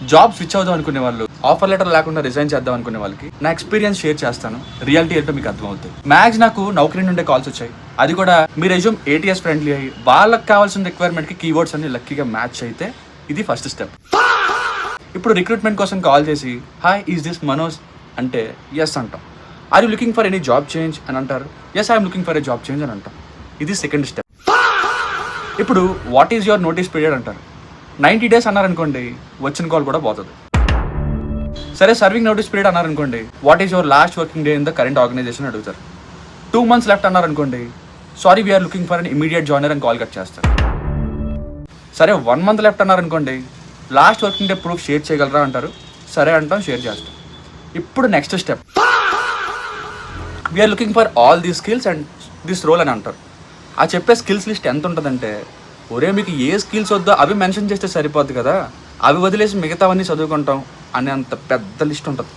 Job switch అవుదాం అనుకునే వాళ్ళు, ఆఫర్ లెటర్ లేకుండా రిజైన్ చేద్దాం అనుకునే వాళ్ళకి నా ఎక్స్పీరియన్స్ షేర్ చేస్తాను. రియాలిటీ ఏంటో మీకు అర్థమవుతుంది. మ్యాక్స్ నాకు నౌకరీ నుండే కాల్స్ వచ్చాయి. అది కూడా మీ రెజ్యూమ్ ATS ఫ్రెండ్లీ అయ్యి వాళ్ళకి కావాల్సిన రిక్వైర్మెంట్కి కీవర్డ్స్ అన్ని లక్కీగా మ్యాచ్ అయితే ఇది ఫస్ట్ స్టెప్. ఇప్పుడు రిక్రూట్మెంట్ కోసం కాల్ చేసి హాయ్ ఈజ్ దిస్ మనోజ్ అంటే ఎస్ అంటాం. Are you looking for any job change అని అంటారు. Yes I'm looking for a job change అని అంటాం. ఇది సెకండ్ స్టెప్. ఇప్పుడు what is your notice period అంటారు. 90 days అన్నారనుకోండి, వచ్చిన కాల్ కూడా పోతుంది. సరే సర్వింగ్ నోటీస్ పీరియడ్ అన్నారనుకోండి, what is your last working day in the current organisation అడుగుతారు. 2 months లెఫ్ట్ అన్నారనుకోండి, sorry we're looking for an immediate joiner అని కాల్ కట్ చేస్తారు. సరే 1 month లెఫ్ట్ అన్నారనుకోండి, last working day proof share చేయగలరా అంటారు. సరే అంటాం, షేర్ చేస్తాం. ఇప్పుడు next step, we're looking for all these skills and this role అని అంటారు. ఆ చెప్పే స్కిల్స్ లిస్ట్ ఎంత ఉంటుందంటే, ఒరే మీకు ఏ స్కిల్స్ వద్దో అవి మెన్షన్ చేస్తే సరిపోద్ది కదా, అవి వదిలేసి మిగతావన్నీ చదువుకుంటాం అనే అంత పెద్ద లిస్ట్ ఉంటుంది.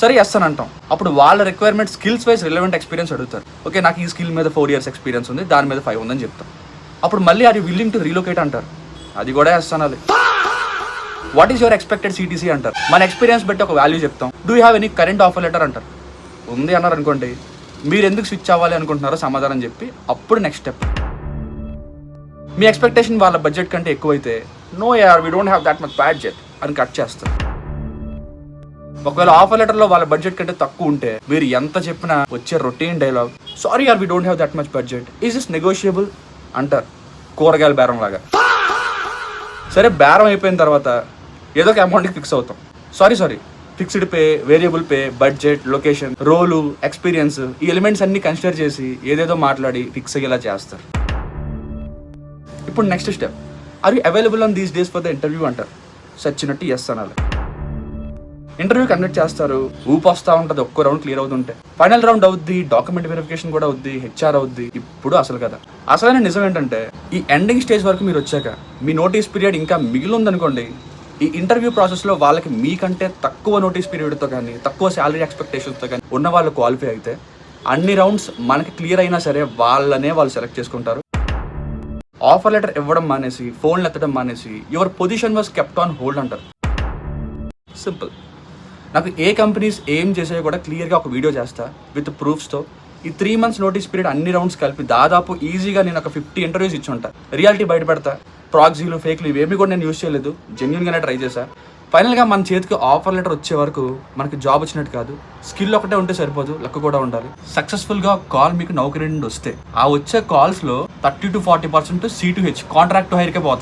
సరే ఎస్ అని అంటాం. అప్పుడు వాళ్ళ requirement skills wise relevant experience అడుగుతారు. ఓకే నాకు ఈ స్కిల్ మీద 4 years ఎక్స్పీరియన్స్ ఉంది, దాని మీద 5 ఉందని చెప్తాం. అప్పుడు మళ్ళీ are you willing to relocate అంటారు. అది కూడా ఎస్ అనాలి. What is your expected CTC అంటారు. మన ఎక్స్పీరియన్స్ బట్టి ఒక వాల్యూ చెప్తాం. Do you have any current offer letter అంటారు. ఉంది అన్నారు అనుకోండి, మీరు ఎందుకు స్విచ్ అవ్వాలి అనుకుంటున్నారో సమాధానం చెప్పి అప్పుడు నెక్స్ట్ స్టెప్. మీ ఎక్స్పెక్టేషన్ వాళ్ళ బడ్జెట్ కంటే ఎక్కువైతే నో యార్ we don't have that much budget అని కట్ చేస్తారు. ఒకవేళ ఆఫర్ లెటర్లో వాళ్ళ బడ్జెట్ కంటే తక్కువ ఉంటే మీరు ఎంత చెప్పినా వచ్చే రొటీన్ డైలాగ్ సారీ యార్ we don't have that much budget, is this negotiable అంటారు. కూరగాయల బేరం లాగా. సరే బేరం అయిపోయిన తర్వాత ఏదో ఒక అమౌంట్కి ఫిక్స్ అవుతాం. Sorry fixed pay, variable pay, budget, location, role, experience, ఈ ఎలిమెంట్స్ అన్ని కన్సిడర్ చేసి ఏదేదో మాట్లాడి ఫిక్స్ అయ్యేలా చేస్తారు. ఇప్పుడు next step, are you available on these days for the interview అంటారు. సచ్చినట్టు ఎస్ అనాలి. ఇంటర్వ్యూ కండక్ట్ చేస్తారు. ఊపు వస్తూ ఉంటుంది. ఒక్కో రౌండ్ క్లియర్ అవుతుంటే ఫైనల్ రౌండ్ అవుద్ది, డాక్యుమెంట్ వెరిఫికేషన్ కూడా అవుద్ది, HR అవుద్ది. ఇప్పుడు అసలు కదా, అసలైన నిజం ఏంటంటే ఈ ఎండింగ్ స్టేజ్ వరకు మీరు వచ్చాక మీ నోటీస్ పీరియడ్ ఇంకా మిగిలి ఉందనుకోండి, ఈ ఇంటర్వ్యూ ప్రాసెస్లో వాళ్ళకి మీకంటే తక్కువ నోటీస్ పీరియడ్తో కానీ తక్కువ శాలరీ ఎక్స్పెక్టేషన్స్తో కానీ ఉన్న వాళ్ళు క్వాలిఫై అయితే అన్ని రౌండ్స్ మనకి క్లియర్ అయినా సరే వాళ్ళనే వాళ్ళు సెలెక్ట్ చేసుకుంటారు. ఆఫర్ లెటర్ ఇవ్వడం మానేసి, ఫోన్లు ఎత్తడం మానేసి your position was kept on hold అంటారు. సింపుల్. నాకు ఏ కంపెనీస్ ఏం చేసాయో కూడా క్లియర్గా ఒక వీడియో చేస్తా విత్ ప్రూఫ్స్తో. ఈ 3 months నోటీస్ పీరియడ్ అన్ని రౌండ్స్ కలిపి దాదాపు ఈజీగా నేను ఒక 50 ఇంటర్వ్యూస్ ఇచ్చి ఉంటా. రియాలిటీ బయటపెడతా. ప్రాక్సీలు, ఫేక్లు ఇవేమి కూడా నేను యూజ్ చేయలేదు. జెన్యూన్గానే ట్రై చేశా. ఫైనల్గా మన చేతికి ఆఫర్ లెటర్ వచ్చే వరకు మనకి జాబ్ వచ్చినట్టు కాదు. స్కిల్ ఒకటే ఉంటే సరిపోదు, లక్ కూడా ఉండాలి. సక్సెస్ఫుల్గా కాల్ మీకు నౌకరీ నుండి వస్తే ఆ వచ్చే కాల్స్లో 30 to 40% C2H కాంట్రాక్ట్ టు హైర్కే పోతాయి.